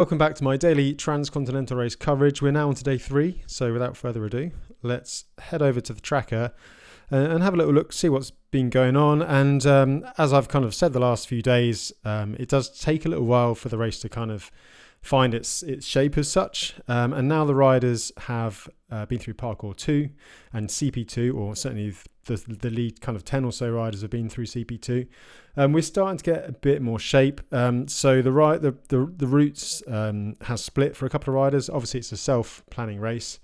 Welcome back to my daily Transcontinental Race coverage. We're now on to day 3, so without further ado, let's head over to the tracker and have a little look, see what's been going on. And as I've kind of said the last few days, it does take a little while for the race to kind of find its shape as such. And now the riders have been through Parcours 2 and CP2, or certainly the lead kind of 10 or so riders have been through CP2. We're starting to get a bit more shape. So the routes has split for a couple of riders. Obviously, it's a self-planning race.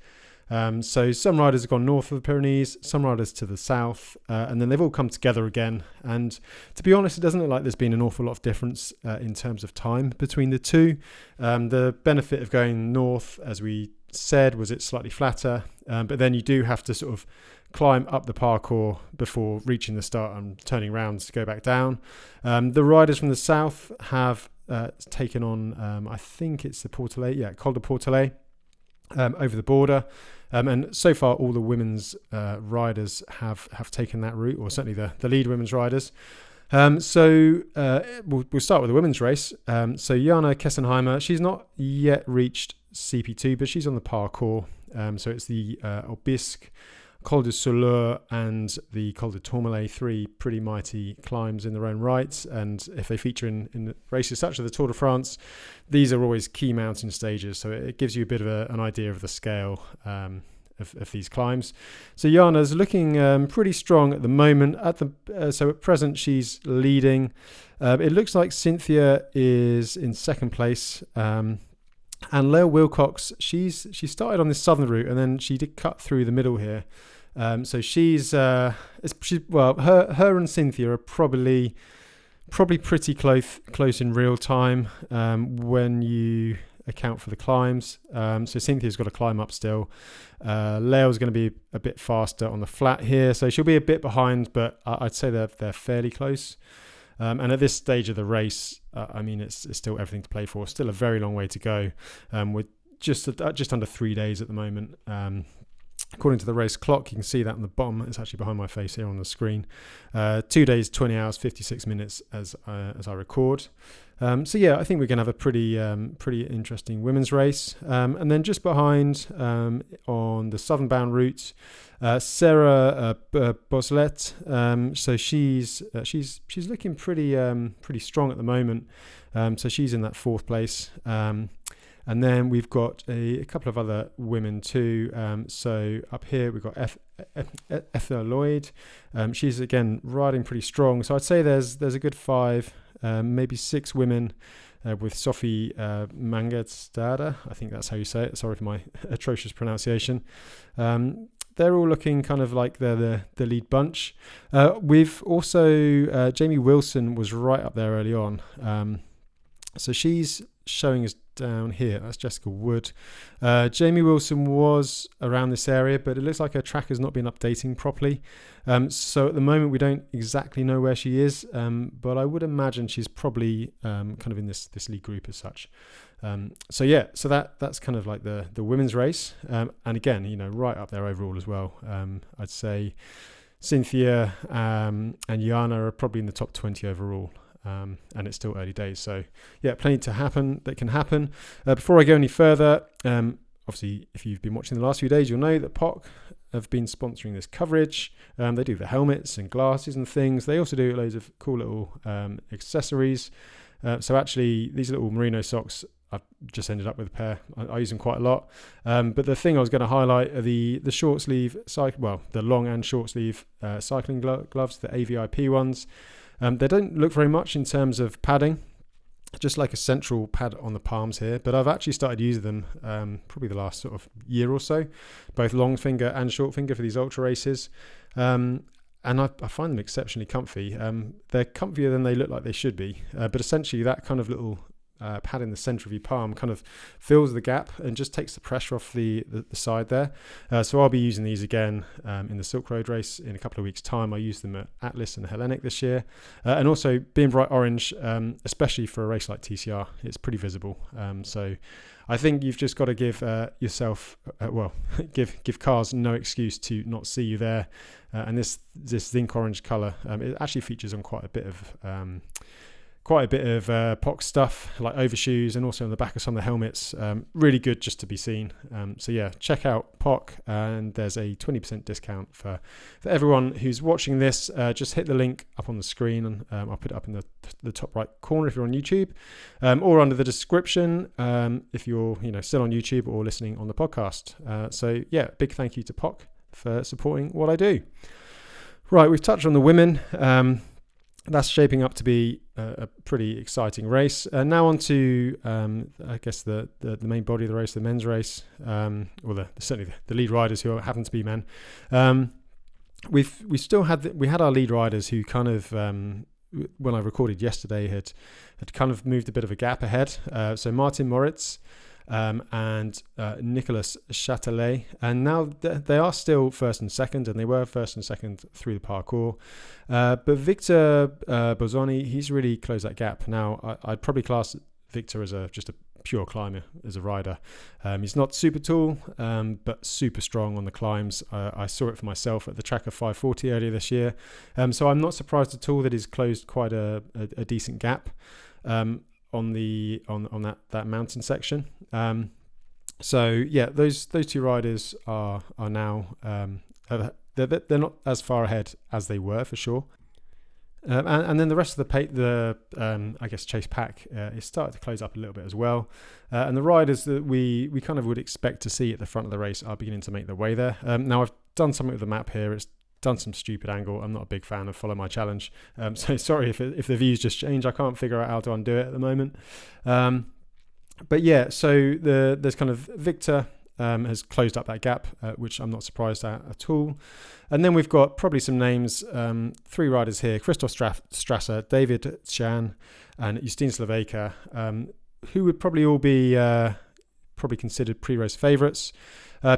So some riders have gone north of the Pyrenees, some riders to the south, and then they've all come together again. And to be honest, it doesn't look like there's been an awful lot of difference in terms of time between the two. The benefit of going north, as we said, was it's slightly flatter, but then you do have to sort of climb up the parcours before reaching the start and turning around to go back down. The riders from the south have taken on, I think it's the Portelet, Col de Portelet, over the border. And so far, all the women's riders have taken that route, or certainly the lead women's riders. So we'll start with the women's race. So Jana Kessenheimer, she's not yet reached CP2, but she's on the parcours. So it's the Aubisque, Col de Soleure and the Col de Tourmalet, 3 pretty mighty climbs in their own right. And if they feature in races such as the Tour de France, these are always key mountain stages. So it gives you a bit of an idea of the scale of these climbs. So Jana's looking pretty strong at the moment. So at present, she's leading. It looks like Cynthia is in second place. And Leo Wilcox, she started on this southern route and then she did cut through the middle here. So her and Cynthia are probably pretty close in real time when you account for the climbs. So Cynthia's got to climb up still. Leo's going to be a bit faster on the flat here, so she'll be a bit behind, but I'd say they're fairly close. And at this stage of the race, it's still everything to play for. Still a very long way to go. We're just under 3 days at the moment. According to the race clock, you can see that on the bottom. It's actually behind my face here on the screen. 2 days, 20 hours, 56 minutes as I record. I think we're going to have a pretty interesting women's race. And then just behind, on the southern bound route, Sarah Boslet. So she's looking pretty strong at the moment. So she's in that 4th place. And then we've got a couple of other women too. So up here we've got Ethel Lloyd. She's again riding pretty strong. So I'd say there's a good 5, maybe 6 women with Sophie Mangatstada. I think that's how you say it. Sorry for my atrocious pronunciation. They're all looking kind of like they're the lead bunch. We've also Jamie Wilson was right up there early on. So she's showing us down here. That's Jessica Wood. Jamie Wilson was around this area, but it looks like her tracker's not been updating properly. So at the moment we don't exactly know where she is, but I would imagine she's probably kind of in this lead group as such. So that's kind of like the women's race. And again, right up there overall as well. I'd say Cynthia and Jana are probably in the top 20 overall. And it's still early days, so plenty to happen that can happen. Before I go any further, obviously if you've been watching the last few days, you'll know that POC have been sponsoring this coverage. They do the helmets and glasses and things. They also do loads of cool little accessories. So actually these little merino socks, I've just ended up with a pair. I use them quite a lot. But the thing I was going to highlight are the short sleeve, the long and short sleeve cycling gloves, the AVIP ones. They don't look very much in terms of padding, just like a central pad on the palms here. But I've actually started using them probably the last sort of year or so, both long finger and short finger for these ultra races. And I find them exceptionally comfy. They're comfier than they look like they should be. But essentially that kind of little pad in the center of your palm kind of fills the gap and just takes the pressure off the side there. So I'll be using these again in the Silk Road race in a couple of weeks' time. I used them at Atlas and Hellenic this year. And also being bright orange, especially for a race like TCR, it's pretty visible. So I think you've just got to give yourself, give cars no excuse to not see you there. And this zinc orange colour, it actually features on quite a bit of quite a bit of POC stuff, like overshoes, and also on the back of some of the helmets. Really good just to be seen. So yeah, check out POC, and there's a 20% discount for everyone who's watching this. Just hit the link up on the screen, and I'll put it up in the top right corner if you're on YouTube, or under the description if you're still on YouTube or listening on the podcast. So yeah, big thank you to POC for supporting what I do. Right, we've touched on the women. That's shaping up to be a pretty exciting race. Now on to, I guess, the main body of the race, the men's race, or certainly the lead riders who happen to be men. We had our lead riders who kind of, when I recorded yesterday, had kind of moved a bit of a gap ahead. So Martin Moritz and Nicolas Châtelet, and now they are still first and second, and they were first and second through the parcours, but Victor Bozzoni, he's really closed that gap. Now I'd probably class Victor as just a pure climber, as a rider. He's not super tall, but super strong on the climbs. I saw it for myself at the Tracker 540 earlier this year, so I'm not surprised at all that he's closed quite a decent gap on that mountain section. So yeah, those two riders are now they're not as far ahead as they were, for sure. And then the rest of the I guess chase pack is starting to close up a little bit as well. And the riders that we kind of would expect to see at the front of the race are beginning to make their way there. Now I've done something with the map here. It's done some stupid angle. I'm not a big fan of Follow My Challenge, so sorry if the views just change. I can't figure out how to undo it at the moment. But yeah, so there's kind of Victor has closed up that gap, which I'm not surprised at all. And then we've got probably some names, 3 riders here: Christoff Strasser, David Chan, and Justine Slovakia, who would probably all be probably considered pre-race favourites.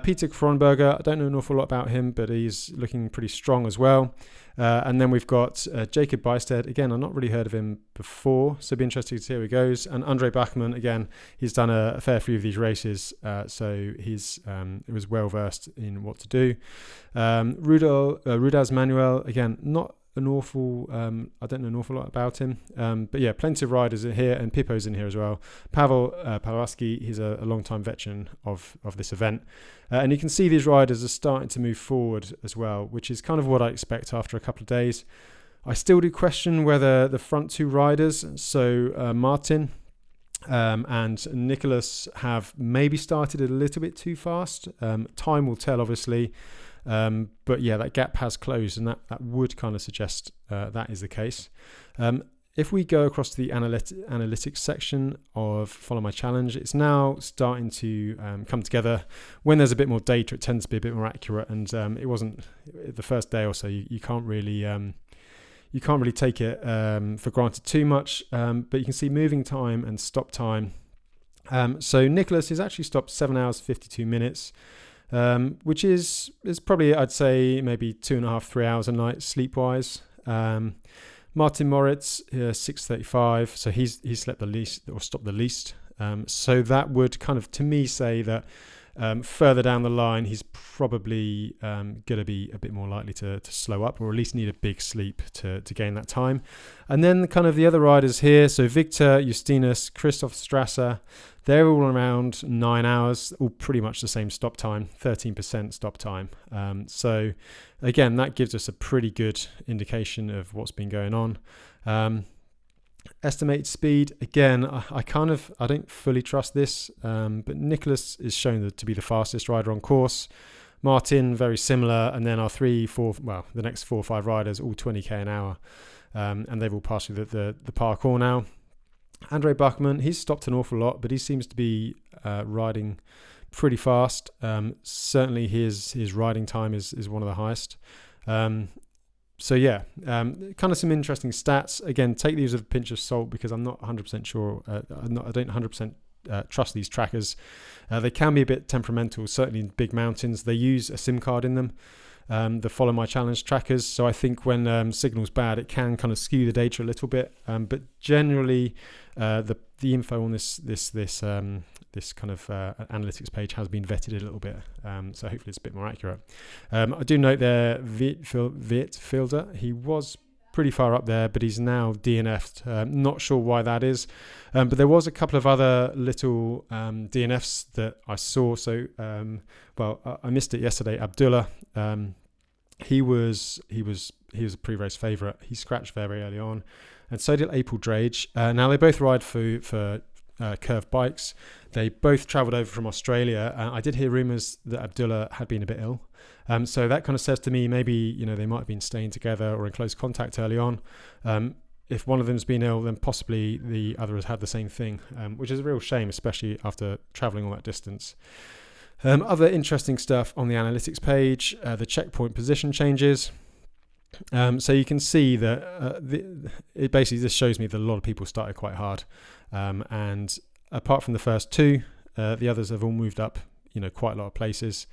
Peter Kronberger, I don't know an awful lot about him, but he's looking pretty strong as well. And then we've got Jacob Bystead. Again, I've not really heard of him before, so it'll be interesting to see how he goes. And Andre Bachmann, again, he's done a fair few of these races, so he was well versed in what to do. Rudaz Manuel, again, not an awful, I don't know an awful lot about him, but yeah, plenty of riders in here, and Pippo's in here as well. Pavel Pawlowski, he's a long-time veteran of this event, and you can see these riders are starting to move forward as well, which is kind of what I expect after a couple of days. I still do question whether the front 2 riders, so Martin and Nicholas, have maybe started a little bit too fast. Time will tell, obviously. But yeah, that gap has closed, and that would kind of suggest that is the case. If we go across to the analytics section of Follow My Challenge, it's now starting to come together. When there's a bit more data, it tends to be a bit more accurate, and it wasn't the first day or so. You can't really take it for granted too much, but you can see moving time and stop time. So Nicholas has actually stopped 7 hours 52 minutes. Which is probably, I'd say, maybe 2.5, 3 hours a night sleep-wise. Martin Moritz, 6:35, so he's slept the least, or stopped the least. So that would kind of, to me, say that further down the line, he's probably going to be a bit more likely to slow up, or at least need a big sleep to gain that time. And then kind of the other riders here, so Victor, Justinus, Christoff Strasser, they're all around 9 hours, all pretty much the same stop time, 13% stop time. So again, that gives us a pretty good indication of what's been going on. Estimated speed, again, I don't fully trust this, but Nicholas is shown to be the fastest rider on course. Martin, very similar, and then our the next 4 or 5 riders, all 20k an hour, and they've all passed through the parkour now. Andre Bachmann, he's stopped an awful lot, but he seems to be riding pretty fast. Certainly his riding time is one of the highest. So yeah, kind of some interesting stats. Again, take these with a pinch of salt, because I'm not 100% sure. I don't 100% trust these trackers. They can be a bit temperamental, certainly in big mountains. They use a SIM card in them, the Follow My Challenge trackers. So I think when signal's bad, it can kind of skew the data a little bit. But generally, the info on this kind of analytics page has been vetted a little bit, so hopefully it's a bit more accurate. I do note there Wittfelder, he was pretty far up there, but he's now DNF'd. Not sure why that is, but there was a couple of other little DNFs that I saw. So, I missed it yesterday. Abdullah, he was a pre-race favourite. He scratched very early on, and so did April Drage. Now they both ride for curved bikes. They both travelled over from Australia. I did hear rumours that Abdullah had been a bit ill. So that kind of says to me maybe, they might have been staying together or in close contact early on. If one of them's been ill, then possibly the other has had the same thing, which is a real shame, especially after travelling all that distance. Other interesting stuff on the analytics page, the checkpoint position changes. So you can see that it basically just shows me that a lot of people started quite hard. And apart from the first two, the others have all moved up, quite a lot of places.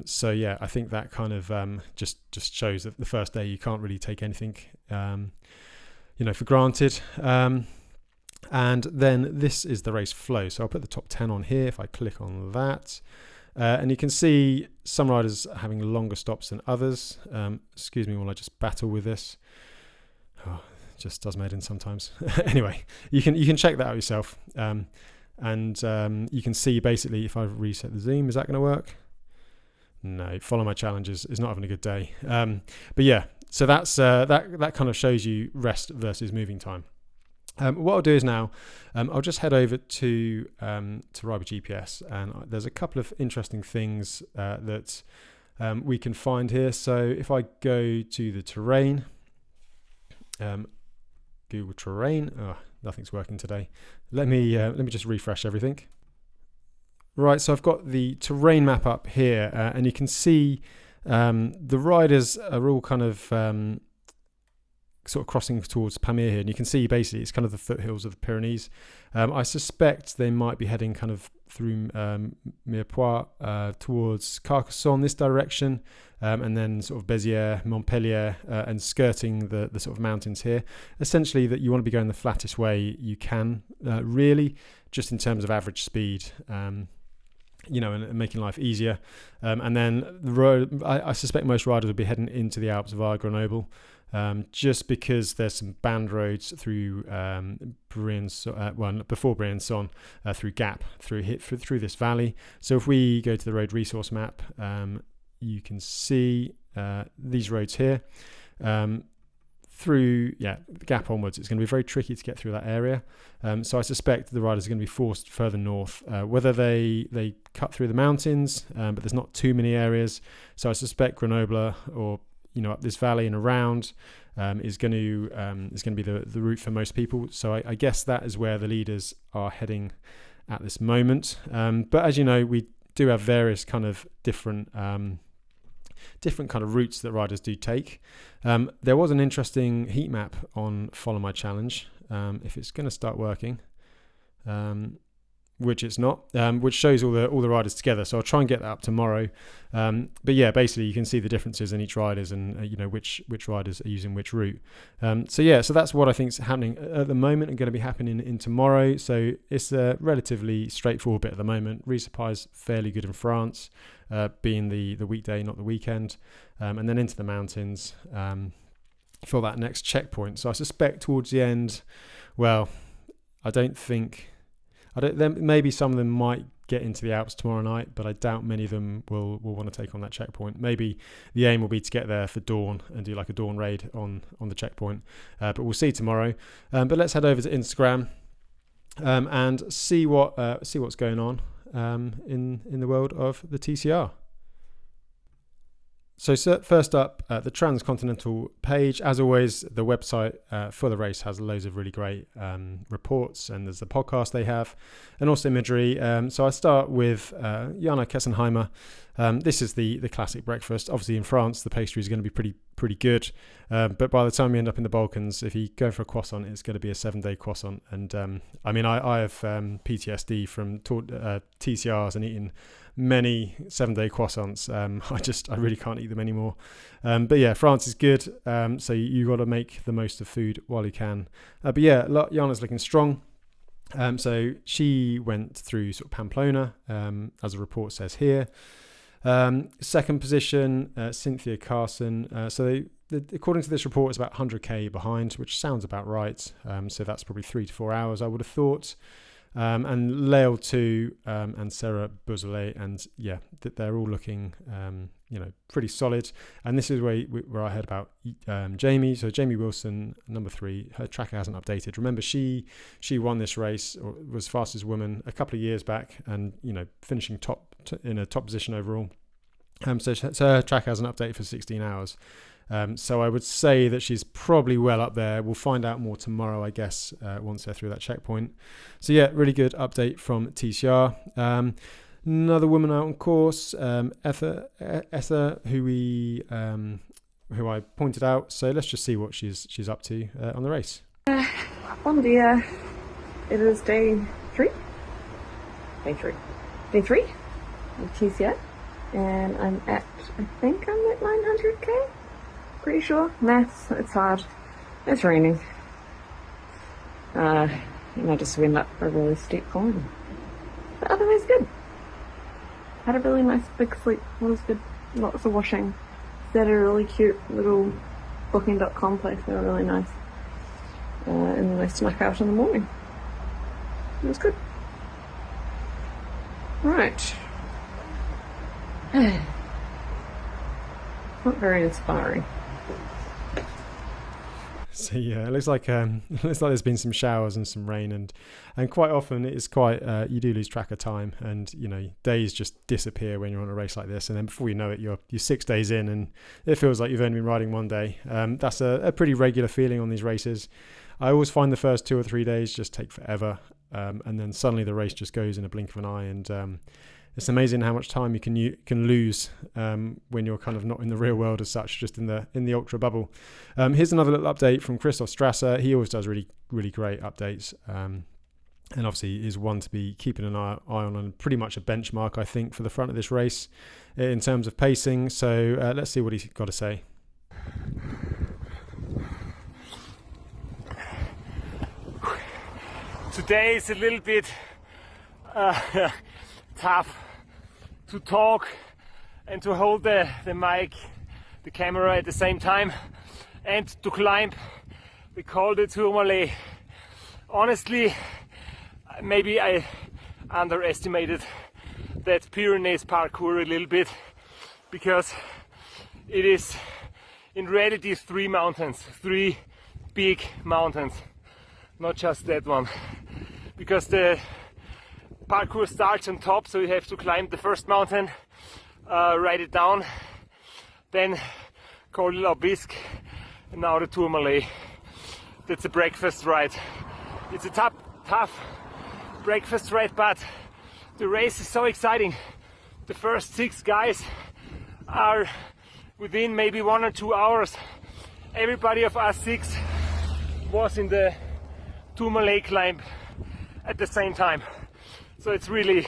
So yeah, I think that kind of just shows that the first day you can't really take anything, for granted. And then this is the race flow. So I'll put the top 10 on here if I click on that. And you can see some riders having longer stops than others. Excuse me while I just battle with this. Oh, it just does made in sometimes. Anyway, you can check that out yourself. And you can see basically if I reset the zoom, is that going to work? No, follow my challenges is not having a good day. But yeah, so that's that kind of shows you rest versus moving time. What I'll do is now I'll just head over to Ride with GPS, and there's a couple of interesting things that we can find here. So if I go to the terrain, Google terrain, nothing's working today. Let me just refresh everything. Right, so I've got the terrain map up here, and you can see the riders are all kind of sort of crossing towards Pamir here, and you can see basically it's kind of the foothills of the Pyrenees. I suspect they might be heading kind of through Mirepoix towards Carcassonne this direction, and then sort of Béziers, Montpellier, and skirting the sort of mountains here. Essentially that you want to be going the flattest way you can, really, just in terms of average speed. And making life easier. And then the road, I suspect most riders will be heading into the Alps via Grenoble, just because there's some band roads through before Briançon, through Gap, through this valley. So if we go to the road resource map, you can see these roads here. Through Gap onwards, it's going to be very tricky to get through that area. So I suspect the riders are going to be forced further north, whether they cut through the mountains, but there's not too many areas. So I suspect Grenoble or up this valley and around is going to be the route for most people. So I guess that is where the leaders are heading at this moment. But as you know, we do have various kind of different kind of routes that riders do take. There was an interesting heat map on Follow My Challenge, if it's going to start working, which it's not, which shows all the riders together. So I'll try and get that up tomorrow. But yeah, basically you can see the differences in each riders and which riders are using which route. So that's what I think is happening at the moment and going to be happening in tomorrow. So it's a relatively straightforward bit at the moment. Resupply is fairly good in France, being the weekday, not the weekend, and then into the mountains for that next checkpoint. So I suspect towards the end, maybe some of them might get into the Alps tomorrow night, but I doubt many of them will want to take on that checkpoint. Maybe the aim will be to get there for dawn and do like a dawn raid on the checkpoint, but we'll see tomorrow. But let's head over to Instagram and see what's going on in the world of the TCR. So first up, the Transcontinental page. As always, the website for the race has loads of really great reports, and there's the podcast they have, and also imagery. So I start with Jana Kessenheimer. This is the classic breakfast. Obviously, in France, the pastry is going to be pretty good, but by the time you end up in the Balkans, if you go for a croissant, it's going to be a 7-day croissant. And I have PTSD from TCRs and eating many 7-day croissants. I really can't eat them anymore. But yeah, France is good. So you got to make the most of food while you can. But yeah, Jana's looking strong. So she went through sort of Pamplona, as the report says here. Second position, Cynthia Carson. So according to this report, it's about 100k behind, which sounds about right. So that's probably 3 to 4 hours, I would have thought. And Lael 2 and Sarah Beausoleil, and yeah, they're all looking pretty solid. And this is where I heard about Jamie. So Jamie Wilson, number 3, her tracker hasn't updated. Remember, she won this race, or was fastest woman a couple of years back, and finishing in a top position overall. So her tracker hasn't updated for 16 hours. So I would say that she's probably well up there. We'll find out more tomorrow, I guess, once they're through that checkpoint. So yeah, really good update from TCR. Another woman out on course, Ether, who I pointed out. So let's just see what she's up to on the race. Bom dia. It is day 3 of TCR, and I think I'm at 900k. Pretty sure. Maths, it's hard. It's raining. I just went up a really steep climb. But otherwise good. Had a really nice big sleep. It was good. Lots of washing. Stayed at a really cute little booking.com place. They were really nice. And then I snuck out in the morning. It was good. Right. Not very inspiring. So yeah, it looks like there's been some showers and some rain, and quite often it is quite you do lose track of time, and days just disappear when you're on a race like this, and then before you know it, you're 6 days in, and it feels like you've only been riding one day. That's a pretty regular feeling on these races. I always find the first 2 or 3 days just take forever, and then suddenly the race just goes in a blink of an eye, and it's amazing how much time you can lose when you're kind of not in the real world as such, just in the ultra bubble. Here's another little update from Christoff Strasser. He always does really, really great updates, and obviously is one to be keeping an eye on, and pretty much a benchmark, I think, for the front of this race in terms of pacing. So let's see what he's got to say. Today is a little bit tough to talk and to hold the mic, the camera at the same time, and to climb. We called it Tourmalet. Honestly, maybe I underestimated that Pyrenees parkour a little bit, because it is in reality 3 mountains, 3 big mountains, not just that one, because the parkour starts on top, so you have to climb the first mountain, ride it down, then Col de l'Aubisque, and now the Tourmalet. That's a breakfast ride. It's a tough breakfast ride, but the race is so exciting. The first 6 guys are within maybe 1 or 2 hours. Everybody of us 6 was in the Tourmalet climb at the same time. So it's really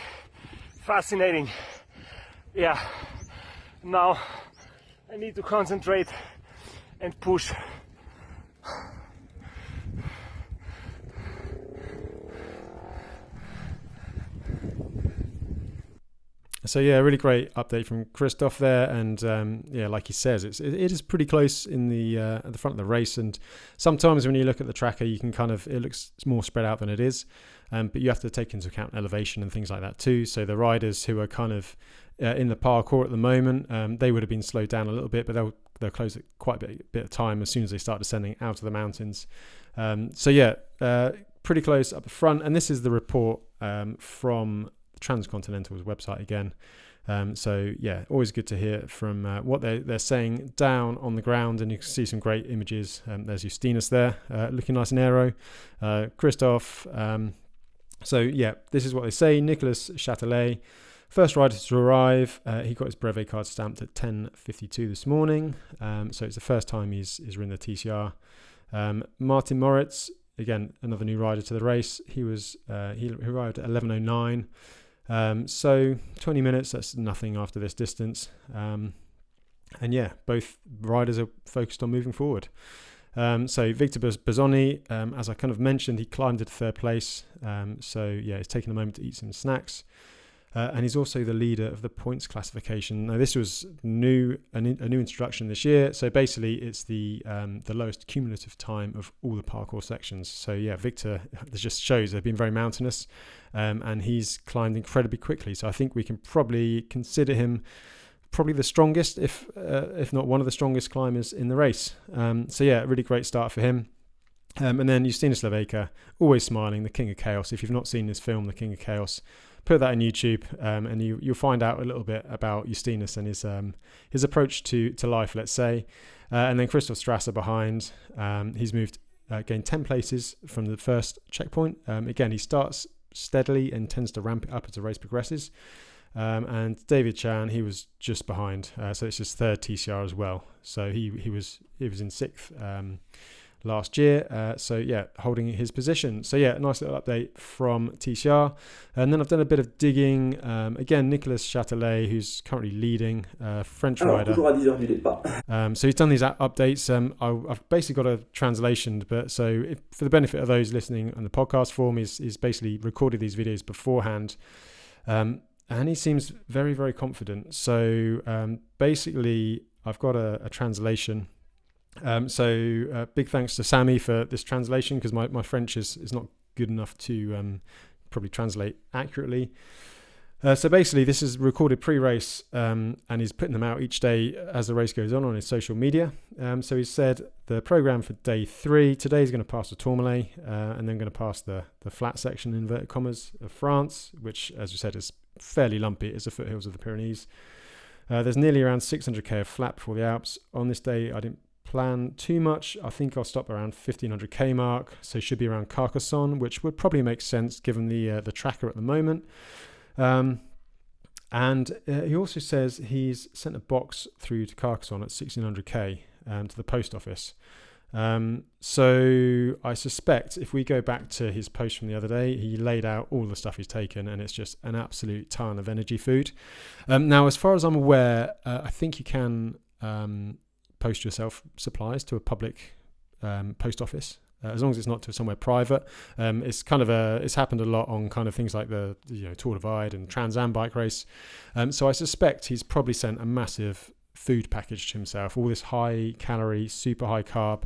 fascinating. Yeah, now I need to concentrate and push. So yeah, really great update from Christoff there, and yeah, like he says, it is pretty close in at the front of the race. And sometimes when you look at the tracker, you can it looks more spread out than it is, but you have to take into account elevation and things like that too. So the riders who are kind of in the parkour at the moment, they would have been slowed down a little bit, but they'll close at quite a bit of time as soon as they start descending out of the mountains. So yeah, pretty close up the front, and this is the report from Transcontinental's website again. So yeah, always good to hear from what they're saying down on the ground, and you can see some great images. There's Justinus there, looking nice and aero. Christoff. So yeah, this is what they say. Nicolas Châtelet, first rider to arrive. He got his brevet card stamped at 10:52 this morning. So it's the first time he's ridden the TCR. Martin Moritz, again, another new rider to the race. He arrived at 11:09. So 20 minutes, that's nothing after this distance. And yeah, both riders are focused on moving forward. So Victor Bazzoni, as I kind of mentioned, he climbed to 3rd place. So yeah, he's taking a moment to eat some snacks. And he's also the leader of the points classification. Now, this was a new introduction this year. So basically, it's the lowest cumulative time of all the parkour sections. So yeah, Victor, this just shows they've been very mountainous, and he's climbed incredibly quickly. So I think we can probably consider him probably the strongest, if not one of the strongest climbers in the race. So yeah, really great start for him. And then Justinas Levejka, always smiling, the King of Chaos. If you've not seen this film, The King of Chaos, put that on YouTube, and you'll find out a little bit about Justinas and his approach to life, let's say. And then Christoff Strasser behind. He's gained 10 places from the first checkpoint. Again, he starts steadily and tends to ramp it up as the race progresses. And David Chan, he was just behind, so it's his third TCR as well. So he was in sixth last year. So yeah, holding his position. So yeah, a nice little update from TCR. And then I've done a bit of digging. Again, Nicolas Châtelet, who's currently leading, French rider. So he's done these updates. I've basically got a translation, but so for the benefit of those listening on the podcast form, he's basically recorded these videos beforehand. And he seems very, very confident. So basically, I've got a translation. So big thanks to Sammy for this translation, because my French is not good enough to probably translate accurately. So basically, this is recorded pre-race, and he's putting them out each day as the race goes on his social media. So he said the program for day 3, today he's going to pass the Tourmalet, and then going to pass the flat section, inverted commas, of France, which, as you said, is fairly lumpy. It's the foothills of the Pyrenees. There's nearly around 600k of flat before the Alps. On this day, I didn't plan too much. I think I'll stop around 1500k mark, so should be around Carcassonne, which would probably make sense given the tracker at the moment. And he also says he's sent a box through to Carcassonne at 1600k to the post office. So I suspect if we go back to his post from the other day, he laid out all the stuff he's taken, and it's just an absolute ton of energy food. Now, as far as I'm aware, I think you can post yourself supplies to a public post office, as long as it's not to somewhere private. It's kind of it's happened a lot on kind of things like the Tour Divide and Trans Am bike race. So I suspect he's probably sent a massive food package to himself, all this high calorie, super high carb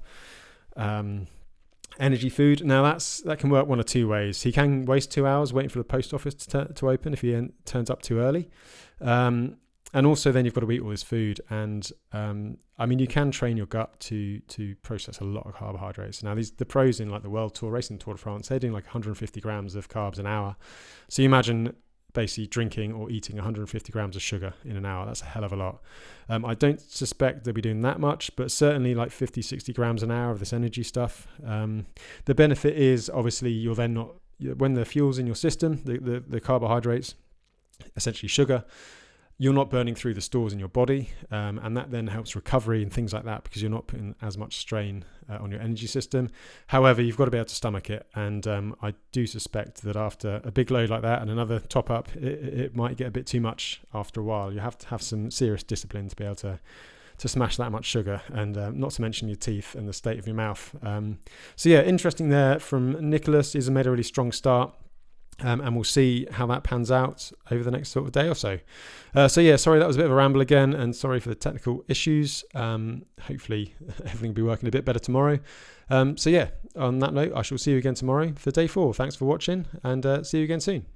energy food. Now that can work one of two ways. He can waste 2 hours waiting for the post office to open if he turns up too early. And also then you've got to eat all this food. And I mean, you can train your gut to process a lot of carbohydrates. Now the pros in like the World Tour racing, Tour de France, they're doing like 150 grams of carbs an hour. So you imagine basically drinking or eating 150 grams of sugar in an hour. That's a hell of a lot. I don't suspect they'll be doing that much, but certainly like 50, 60 grams an hour of this energy stuff. The benefit is obviously you're then not, when the fuel's in your system, the carbohydrates, essentially sugar, you're not burning through the stores in your body, and that then helps recovery and things like that, because you're not putting as much strain on your energy system. However, you've got to be able to stomach it, and I do suspect that after a big load like that and another top up, it might get a bit too much after a while. You have to have some serious discipline to be able to smash that much sugar, and not to mention your teeth and the state of your mouth. So yeah, interesting there from Nicholas. He's made a really strong start. And we'll see how that pans out over the next sort of day or so. So yeah, sorry, that was a bit of a ramble again, and sorry for the technical issues. Hopefully everything will be working a bit better tomorrow. So yeah, on that note, I shall see you again tomorrow for day 4. Thanks for watching, and see you again soon.